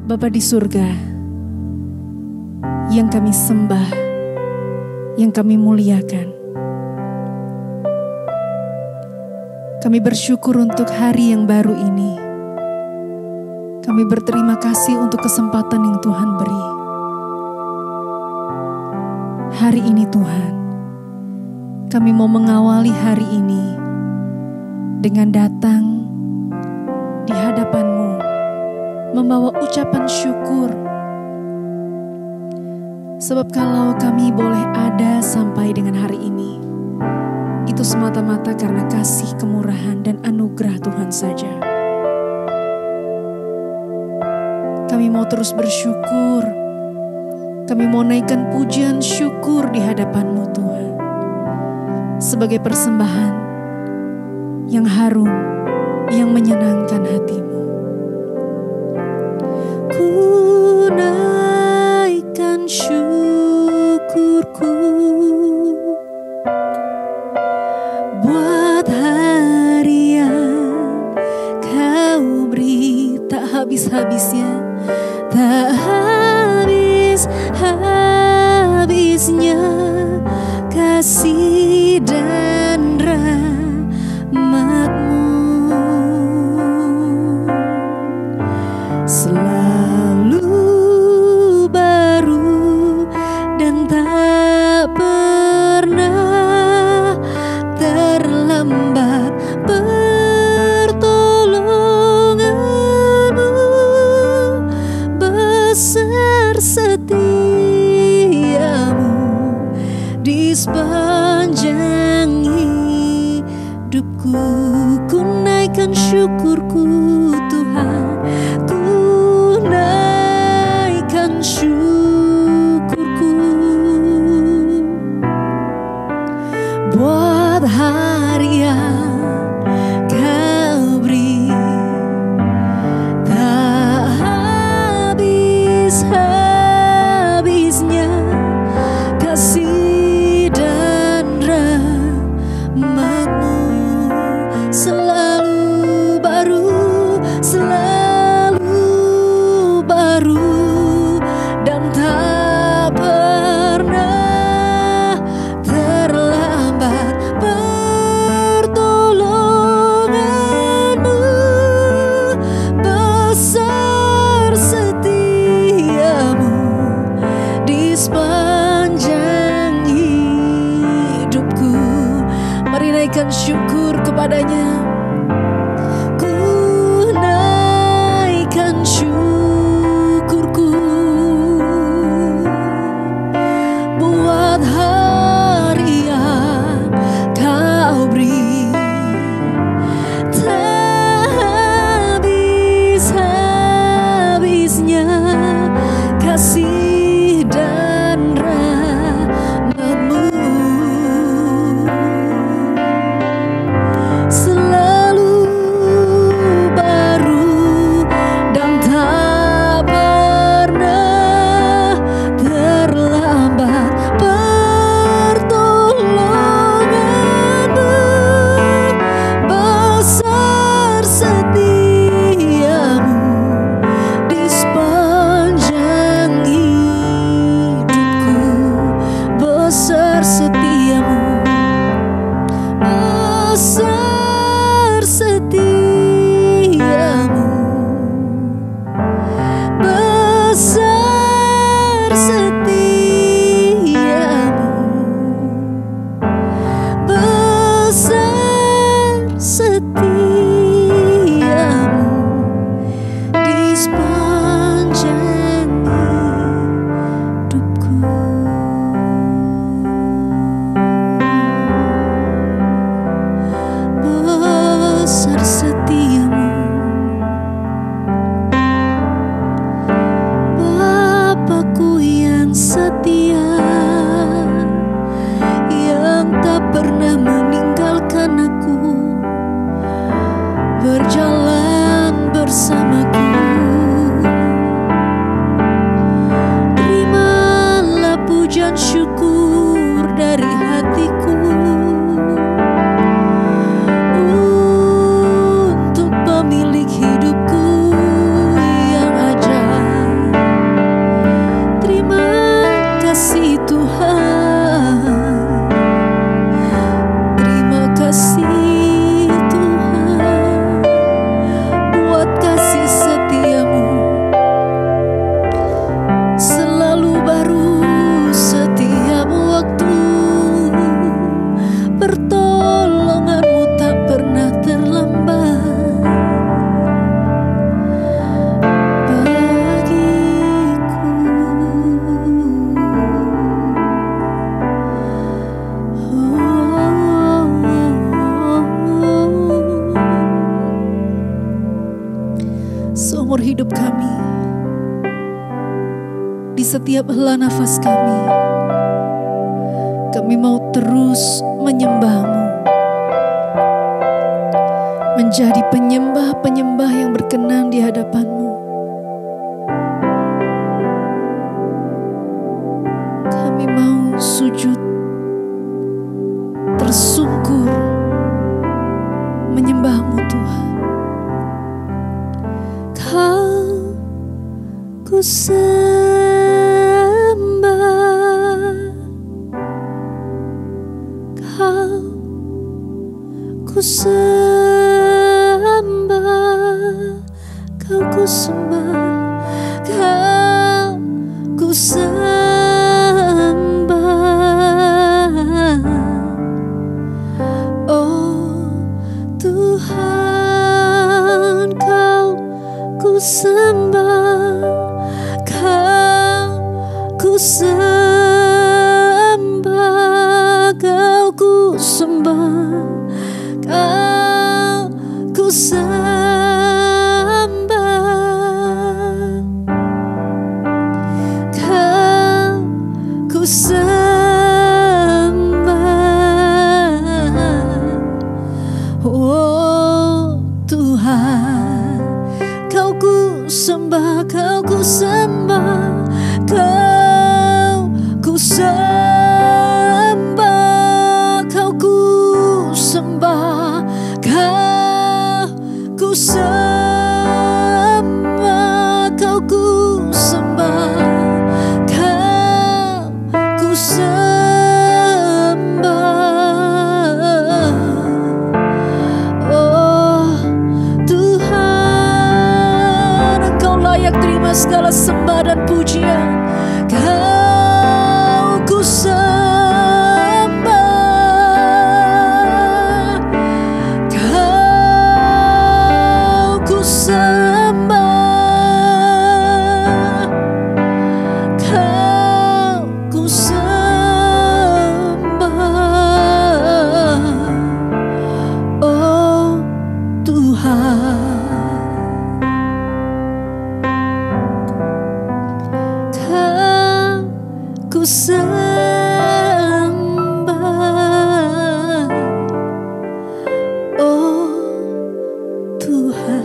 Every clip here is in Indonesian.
Bapa di surga, yang kami sembah, yang kami muliakan. Kami bersyukur untuk hari yang baru ini. Kami berterima kasih untuk kesempatan yang Tuhan beri. Hari ini Tuhan, kami mau mengawali hari ini dengan datang di hadapan-Mu, membawa ucapan syukur. Sebab kalau kami boleh ada sampai dengan hari ini, itu semata-mata karena kasih, kemurahan, dan anugerah Tuhan saja. Kami mau terus bersyukur. Kami mau naikkan pujian syukur di hadapan-Mu Tuhan. Sebagai persembahan yang harum, yang menyenangkan hati-Mu. Ku naikkan syukurku buat hari yang Kau beri, tak habis-habisnya, tak habis-habisnya kasih dan rahmat-Mu. Selalu baru dan tak pernah terlambat pertolongan-Mu. Besar setia-Mu di sepanjang hidupku. Ku naikkan syukurku Tuhan, ku naikkan syukurku buat hari yang Kau beri, tak habis-habisnya kasih dan rahmat-Mu. Selalu baru, selalu baru, dan tak pernah terlambat pertolongan-Mu. Besar setia-Mu di sepanjang hidupku. Mari naikkan syukur kepadanya. Ku naikkan syukurku buat hari yang Kau beri, tak habis-habisnya kasih dan rahmat-Mu. Selalu baru dan tak pernah terlambat pertolongan-Mu. Besar setia-Mu di sepanjang hidupku. Besar setia-Mu, besar setia-Mu, besar setia-Mu, besar setia-Mu di sepanjang hidupku. Besar setia-Mu, Bapakku yang setia, yang tak pernah meninggalkan aku, berjalan bersamaku. Terimalah pujian syukur dari hatiku untuk pemilik hidup seumur hidup kami, di setiap hela nafas kami mau terus menyembah-Mu, menjadi penyembah-penyembah yang berkenan di hadapan-Mu. Kami mau sujud, tersungkur, menyembah-Mu Tuhan. Kau ku sembah, Kau ku sembah, Kau ku sembah, Kau ku sembah. Oh Tuhan, Kau ku sembah, Kau ku sembah, Kau ku sembah, Kau ku sembah, Kau ku sembah. Oh Tuhan, Kau ku sembah, Kau ku sembah, Kau ku sembah, Kau ku sembah, Kau ku sembah, Kau ku sembah, Kau ku sembah. Oh Tuhan, Engkau layak terima segala sembah dan pujian. Kau ku sembah, Kau ku sembah, Kau ku sembah. Oh Tuhan, Kau ku sembah. Oh Tuhan,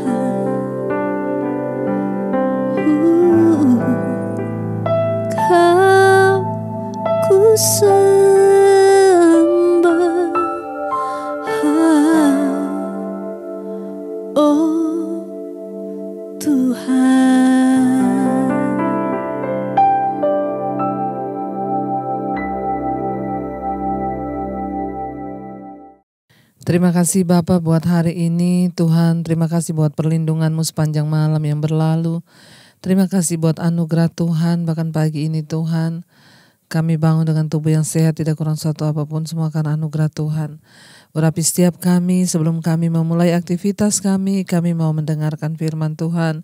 Kau ku sembah. Oh Tuhan. Terima kasih Bapa buat hari ini Tuhan. Terima kasih buat perlindungan-Mu sepanjang malam yang berlalu. Terima kasih buat anugerah Tuhan. Bahkan pagi ini Tuhan, kami bangun dengan tubuh yang sehat, tidak kurang satu apapun, semua karena anugerah Tuhan. Urapi setiap kami sebelum kami memulai aktivitas kami mau mendengarkan firman Tuhan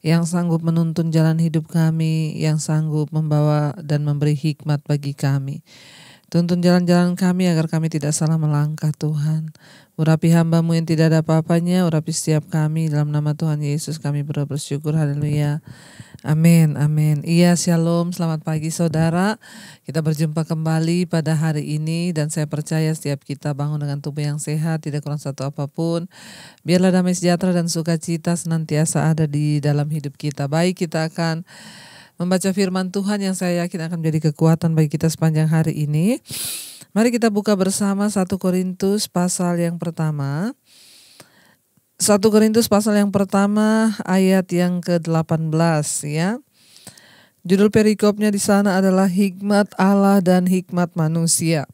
yang sanggup menuntun jalan hidup kami, yang sanggup membawa dan memberi hikmat bagi kami. Tuntun jalan-jalan kami agar kami tidak salah melangkah Tuhan. Urapi hamba-Mu yang tidak ada apa-apanya, urapi setiap kami, dalam nama Tuhan Yesus kami bersyukur, haleluya. Amin, amin. Iya, shalom, selamat pagi saudara. Kita berjumpa kembali pada hari ini dan saya percaya setiap kita bangun dengan tubuh yang sehat, tidak kurang satu apapun. Biarlah damai sejahtera dan sukacita senantiasa ada di dalam hidup kita. Baik, kita akan membaca firman Tuhan yang saya yakin akan menjadi kekuatan bagi kita sepanjang hari ini. Mari kita buka bersama 1 Korintus pasal yang pertama. 1 Korintus pasal yang pertama ayat yang ke-18 ya. Judul perikopnya di sana adalah hikmat Allah dan hikmat manusia.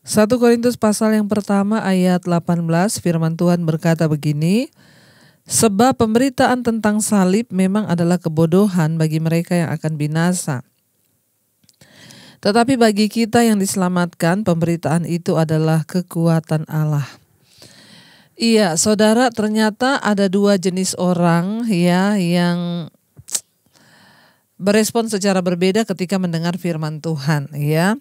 1 Korintus pasal yang pertama ayat 18 firman Tuhan berkata begini. Sebab pemberitaan tentang salib memang adalah kebodohan bagi mereka yang akan binasa. Tetapi bagi kita yang diselamatkan, pemberitaan itu adalah kekuatan Allah. Iya, saudara, ternyata ada dua jenis orang ya yang berespon secara berbeda ketika mendengar firman Tuhan ya.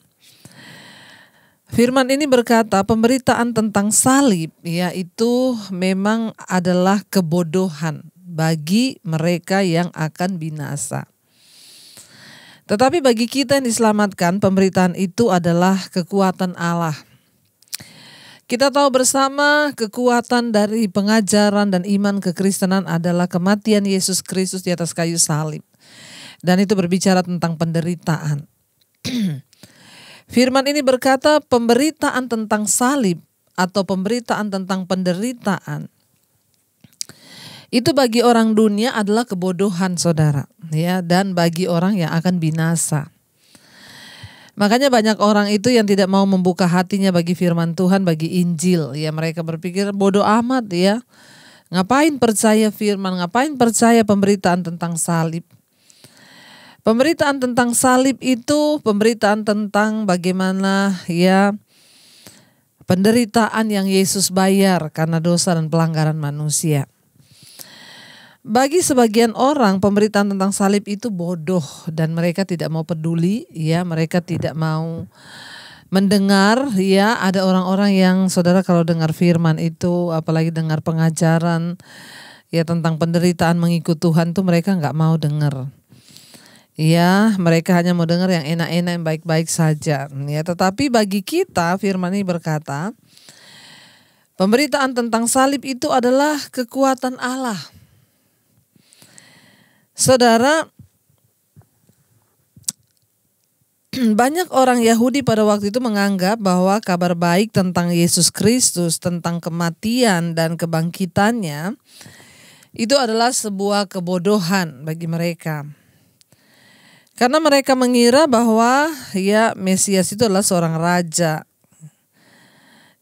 Firman ini berkata pemberitaan tentang salib ya itu memang adalah kebodohan bagi mereka yang akan binasa. Tetapi bagi kita yang diselamatkan, pemberitaan itu adalah kekuatan Allah. Kita tahu bersama kekuatan dari pengajaran dan iman kekristenan adalah kematian Yesus Kristus di atas kayu salib. Dan itu berbicara tentang penderitaan. Firman ini berkata pemberitaan tentang salib atau pemberitaan tentang penderitaan itu bagi orang dunia adalah kebodohan, saudara, ya, dan bagi orang yang akan binasa. Makanya banyak orang itu yang tidak mau membuka hatinya bagi firman Tuhan, bagi Injil, ya, mereka berpikir bodoh amat, ya. Ngapain percaya firman, ngapain percaya pemberitaan tentang salib? Pemberitaan tentang salib itu pemberitaan tentang bagaimana, ya, penderitaan yang Yesus bayar karena dosa dan pelanggaran manusia. Bagi sebagian orang pemberitaan tentang salib itu bodoh dan mereka tidak mau peduli, ya, mereka tidak mau mendengar, ya. Ada orang-orang yang, saudara, kalau dengar firman itu, apalagi dengar pengajaran, ya, tentang penderitaan mengikut Tuhan tuh mereka nggak mau dengar. Ya, mereka hanya mau dengar yang enak-enak, yang baik-baik saja. Ya, tetapi bagi kita firman ini berkata, pemberitaan tentang salib itu adalah kekuatan Allah. Saudara, banyak orang Yahudi pada waktu itu menganggap bahwa kabar baik tentang Yesus Kristus, tentang kematian dan kebangkitannya, itu adalah sebuah kebodohan bagi mereka. Karena mereka mengira bahwa, ya, Mesias itu adalah seorang raja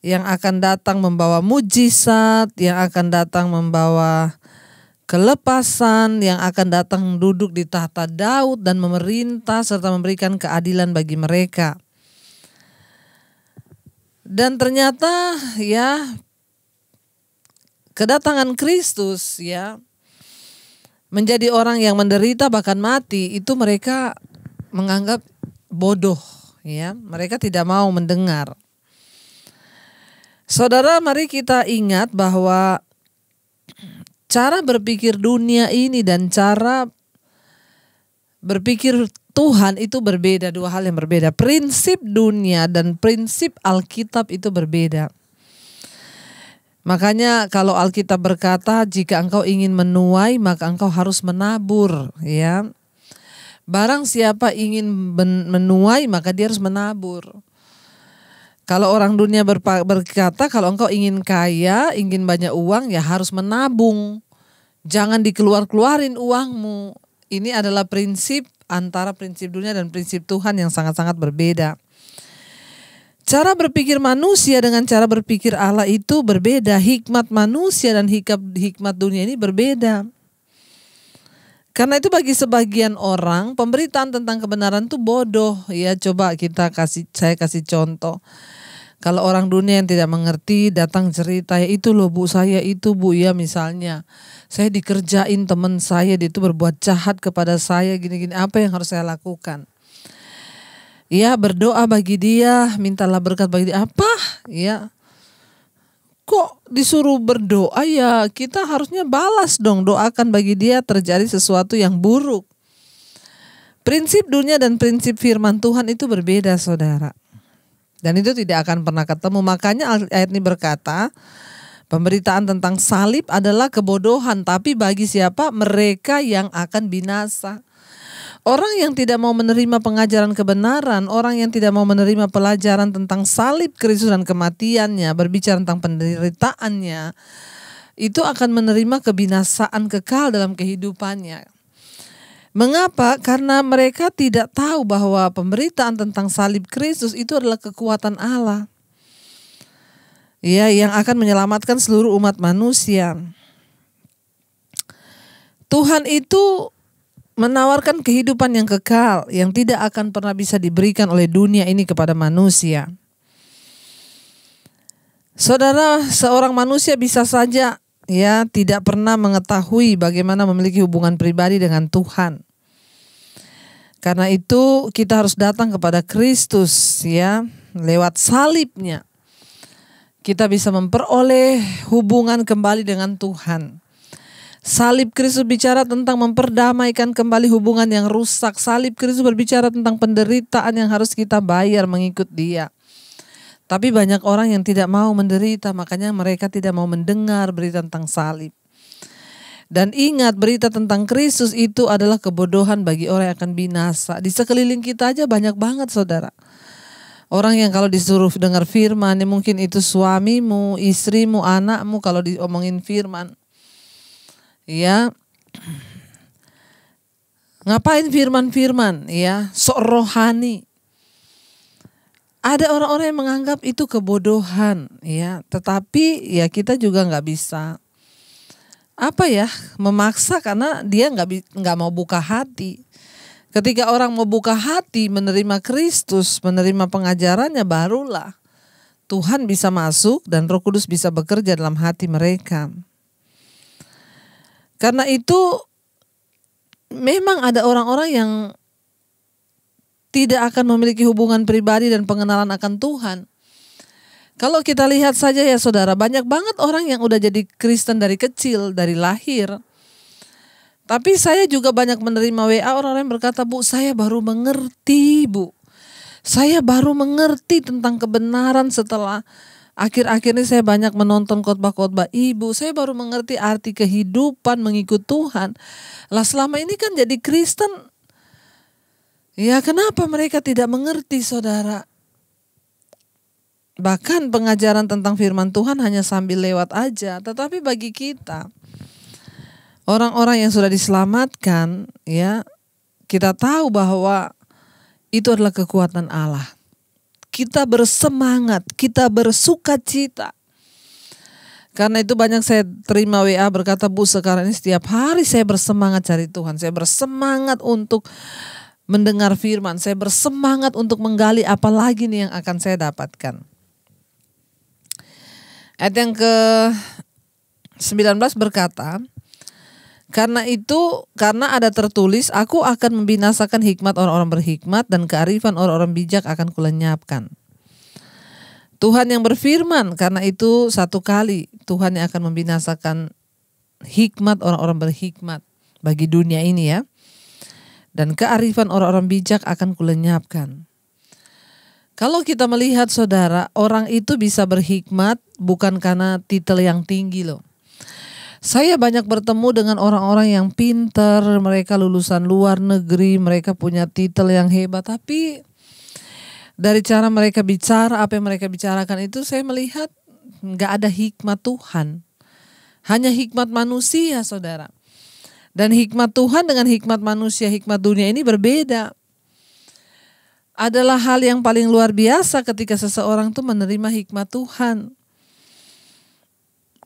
yang akan datang membawa mujizat, yang akan datang membawa kelepasan, yang akan datang duduk di tahta Daud dan memerintah serta memberikan keadilan bagi mereka. Dan ternyata, ya, kedatangan Kristus, ya, menjadi orang yang menderita bahkan mati, itu mereka menganggap bodoh, ya. Mereka tidak mau mendengar. Saudara, mari kita ingat bahwa cara berpikir dunia ini dan cara berpikir Tuhan itu berbeda, dua hal yang berbeda. Prinsip dunia dan prinsip Alkitab itu berbeda. Makanya kalau Alkitab berkata jika engkau ingin menuai maka engkau harus menabur, ya. Barang siapa ingin menuai maka dia harus menabur. Kalau orang dunia berkata kalau engkau ingin kaya, ingin banyak uang, ya harus menabung. Jangan dikeluar-keluarin uangmu. Ini adalah prinsip antara prinsip dunia dan prinsip Tuhan yang sangat-sangat berbeda. Cara berpikir manusia dengan cara berpikir Allah itu berbeda. Hikmat manusia dan hikmat dunia ini berbeda. Karena itu bagi sebagian orang pemberitaan tentang kebenaran itu bodoh. Ya, coba saya kasih contoh. Kalau orang dunia yang tidak mengerti datang cerita, ya itu loh bu, saya itu bu, ya misalnya saya dikerjain teman saya, dia itu berbuat jahat kepada saya, gini-gini, apa yang harus saya lakukan? Ya, berdoa bagi dia, mintalah berkat bagi dia. Apa? Ya, kok disuruh berdoa? Ya kita harusnya balas dong, doakan bagi dia terjadi sesuatu yang buruk. Prinsip dunia dan prinsip firman Tuhan itu berbeda, saudara. Dan itu tidak akan pernah ketemu. Makanya ayat ini berkata, pemberitaan tentang salib adalah kebodohan, tapi bagi siapa? Mereka yang akan binasa. Orang yang tidak mau menerima pengajaran kebenaran, orang yang tidak mau menerima pelajaran tentang salib Kristus dan kematiannya, berbicara tentang penderitaannya, itu akan menerima kebinasaan kekal dalam kehidupannya. Mengapa? Karena mereka tidak tahu bahwa pemberitaan tentang salib Kristus itu adalah kekuatan Allah, ya, yang akan menyelamatkan seluruh umat manusia. Tuhan itu menawarkan kehidupan yang kekal yang tidak akan pernah bisa diberikan oleh dunia ini kepada manusia. Saudara, seorang manusia bisa saja, ya, tidak pernah mengetahui bagaimana memiliki hubungan pribadi dengan Tuhan. Karena itu kita harus datang kepada Kristus, ya, lewat salibnya. Kita bisa memperoleh hubungan kembali dengan Tuhan. Salib Kristus bicara tentang memperdamaikan kembali hubungan yang rusak. Salib Kristus berbicara tentang penderitaan yang harus kita bayar mengikut Dia. Tapi banyak orang yang tidak mau menderita, makanya mereka tidak mau mendengar berita tentang salib. Dan ingat, berita tentang Kristus itu adalah kebodohan bagi orang yang akan binasa. Di sekeliling kita aja banyak banget saudara. Orang yang kalau disuruh dengar firman, ya mungkin itu suamimu, istrimu, anakmu kalau diomongin firman. Ya, ngapain firman-firman? Ya, sok rohani. Ada orang-orang yang menganggap itu kebodohan, ya. Tetapi ya kita juga nggak bisa memaksa karena dia nggak mau buka hati. Ketika orang mau buka hati, menerima Kristus, menerima pengajarannya, barulah Tuhan bisa masuk dan Roh Kudus bisa bekerja dalam hati mereka. Karena itu memang ada orang-orang yang tidak akan memiliki hubungan pribadi dan pengenalan akan Tuhan. Kalau kita lihat saja ya saudara, banyak banget orang yang udah jadi Kristen dari kecil, dari lahir. Tapi saya juga banyak menerima WA orang-orang yang berkata, Bu, saya baru mengerti, Bu. Saya baru mengerti tentang kebenaran setelah akhir-akhir ini saya banyak menonton khotbah-khotbah Ibu. Saya baru mengerti arti kehidupan mengikut Tuhan. Lah selama ini kan jadi Kristen. Ya kenapa mereka tidak mengerti saudara? Bahkan pengajaran tentang firman Tuhan hanya sambil lewat aja. Tetapi bagi kita, orang-orang yang sudah diselamatkan, ya kita tahu bahwa itu adalah kekuatan Allah. Kita bersemangat, kita bersukacita. Karena itu banyak saya terima WA berkata, Bu, sekarang ini setiap hari saya bersemangat cari Tuhan. Saya bersemangat untuk mendengar firman. Saya bersemangat untuk menggali apa lagi nih yang akan saya dapatkan. Ayat yang ke-19 berkata, karena ada tertulis, aku akan membinasakan hikmat orang-orang berhikmat dan kearifan orang-orang bijak akan kulenyapkan. Tuhan yang berfirman, karena itu satu kali Tuhan yang akan membinasakan hikmat orang-orang berhikmat bagi dunia ini ya. Dan kearifan orang-orang bijak akan kulenyapkan. Kalau kita melihat saudara, orang itu bisa berhikmat bukan karena titel yang tinggi loh. Saya banyak bertemu dengan orang-orang yang pintar, mereka lulusan luar negeri, mereka punya titel yang hebat. Tapi dari cara mereka bicara, apa yang mereka bicarakan itu saya melihat gak ada hikmat Tuhan. Hanya hikmat manusia saudara. Dan hikmat Tuhan dengan hikmat manusia, hikmat dunia ini berbeda. Adalah hal yang paling luar biasa ketika seseorang tuh menerima hikmat Tuhan.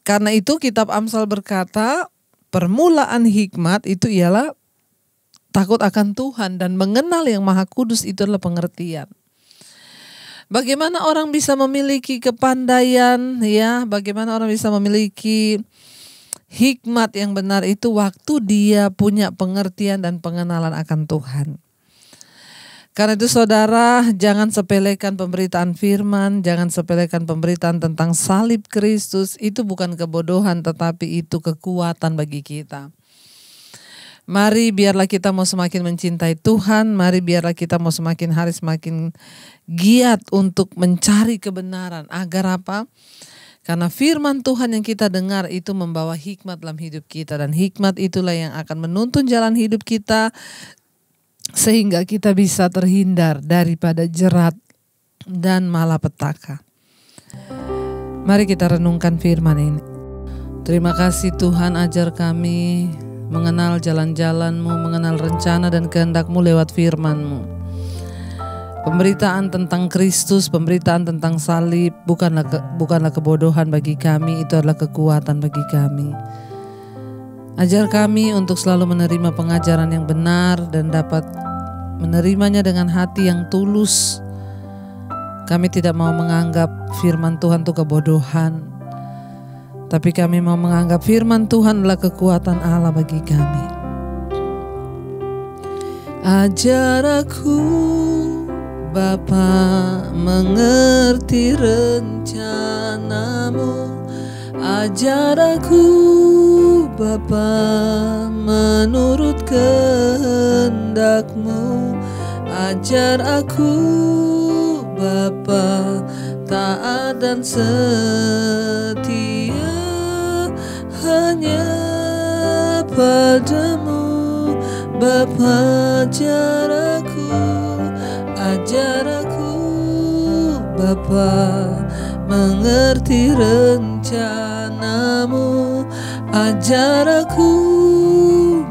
Karena itu kitab Amsal berkata, permulaan hikmat itu ialah takut akan Tuhan dan mengenal yang Maha Kudus, itu adalah pengertian. Bagaimana orang bisa memiliki kepandaian ya, bagaimana orang bisa memiliki hikmat yang benar itu waktu dia punya pengertian dan pengenalan akan Tuhan. Karena itu saudara, jangan sepelekan pemberitaan firman, jangan sepelekan pemberitaan tentang salib Kristus. Itu bukan kebodohan tetapi itu kekuatan bagi kita. Mari biarlah kita mau semakin mencintai Tuhan, mari biarlah kita mau semakin hari semakin giat untuk mencari kebenaran. Agar apa? Karena firman Tuhan yang kita dengar itu membawa hikmat dalam hidup kita. Dan hikmat itulah yang akan menuntun jalan hidup kita, sehingga kita bisa terhindar daripada jerat dan malapetaka. Mari kita renungkan firman ini. Terima kasih Tuhan, ajar kami mengenal jalan-jalan-Mu, mengenal rencana dan kehendak-Mu lewat firman-Mu. Pemberitaan tentang Kristus, pemberitaan tentang salib bukanlah kebodohan bagi kami, itu adalah kekuatan bagi kami. Ajar kami untuk selalu menerima pengajaran yang benar dan dapat menerimanya dengan hati yang tulus. Kami tidak mau menganggap firman Tuhan itu kebodohan, tapi kami mau menganggap firman Tuhan adalah kekuatan Allah bagi kami. Ajar aku Bapa mengerti rencana-Mu, ajar aku Bapa, menurut kehendak-Mu, ajar aku Bapa, taat dan setia hanya padamu. Bapa, ajar aku Bapa, mengerti rencana-Mu. Ajar aku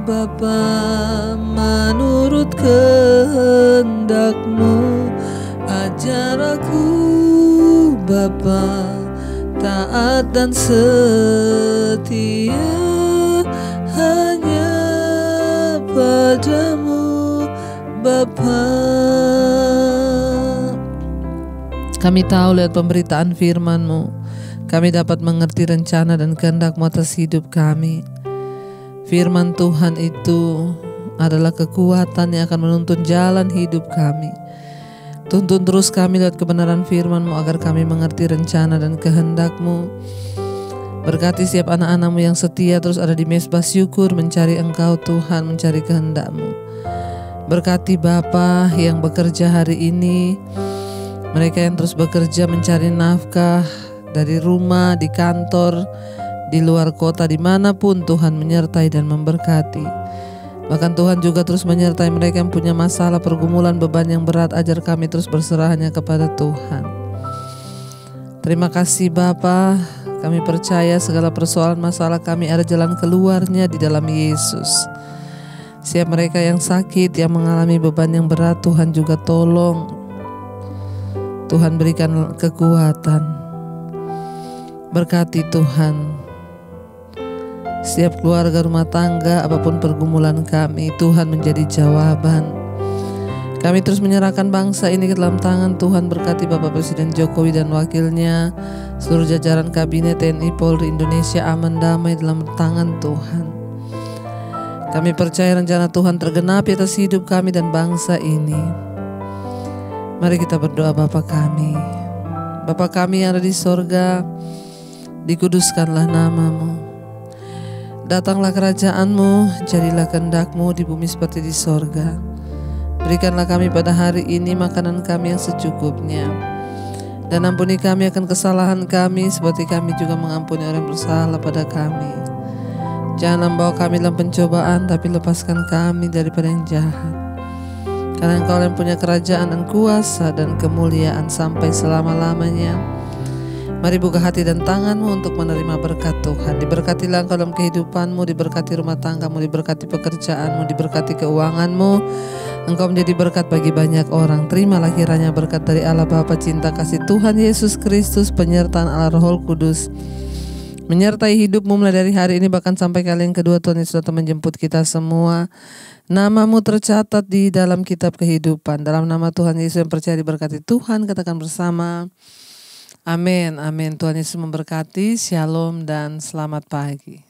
Bapa, menurut kehendak-Mu. Ajar aku Bapa, taat dan setia hanya padamu Bapa. Kami tahu lewat pemberitaan firman-Mu, kami dapat mengerti rencana dan kehendak-Mu atas hidup kami. Firman Tuhan itu adalah kekuatan yang akan menuntun jalan hidup kami. Tuntun terus kami lewat kebenaran firman-Mu agar kami mengerti rencana dan kehendak-Mu. Berkati setiap anak-anak-Mu yang setia terus ada di mezbah syukur mencari Engkau Tuhan, mencari kehendak-Mu. Berkati Bapa yang bekerja hari ini, mereka yang terus bekerja mencari nafkah dari rumah, di kantor, di luar kota, dimanapun Tuhan menyertai dan memberkati. Bahkan Tuhan juga terus menyertai mereka yang punya masalah, pergumulan, beban yang berat. Ajar kami terus berserah hanya kepada Tuhan. Terima kasih Bapa, kami percaya segala persoalan masalah kami ada jalan keluarnya di dalam Yesus. Siap mereka yang sakit, yang mengalami beban yang berat, Tuhan juga tolong. Tuhan berikan kekuatan. Berkati Tuhan setiap keluarga, rumah tangga, apapun pergumulan kami, Tuhan menjadi jawaban. Kami terus menyerahkan bangsa ini ke dalam tangan Tuhan. Berkati Bapak Presiden Jokowi dan wakilnya, seluruh jajaran kabinet TNI Polri Indonesia aman damai dalam tangan Tuhan. Kami percaya rencana Tuhan tergenapi atas hidup kami dan bangsa ini. Mari kita berdoa. Bapa kami, Bapa kami yang ada di sorga, dikuduskanlah nama-Mu. Datanglah kerajaan-Mu, jadilah kehendak-Mu di bumi seperti di sorga. Berikanlah kami pada hari ini makanan kami yang secukupnya. Dan ampuni kami akan kesalahan kami seperti kami juga mengampuni orang yang bersalah pada kami. Jangan membawa kami dalam pencobaan, tapi lepaskan kami daripada yang jahat. Karena Engkau yang punya kerajaan dan kuasa dan kemuliaan sampai selama-lamanya. Mari buka hati dan tangan-Mu untuk menerima berkat Tuhan. Diberkatilah Engkau dalam kehidupan-Mu, diberkati rumah tangga-Mu, diberkati pekerjaan-Mu, diberkati keuangan-Mu. Engkau menjadi berkat bagi banyak orang. Terimalah kiranya berkat dari Allah Bapa, cinta kasih Tuhan Yesus Kristus, penyertaan Allah Roh Kudus menyertai hidupmu mulai dari hari ini bahkan sampai kali yang kedua Tuhan Yesus datang menjemput kita semua. Nama-Mu tercatat di dalam kitab kehidupan. Dalam nama Tuhan Yesus yang percaya diberkati Tuhan, katakan bersama, amin, amin. Tuhan Yesus memberkati, shalom dan selamat pagi.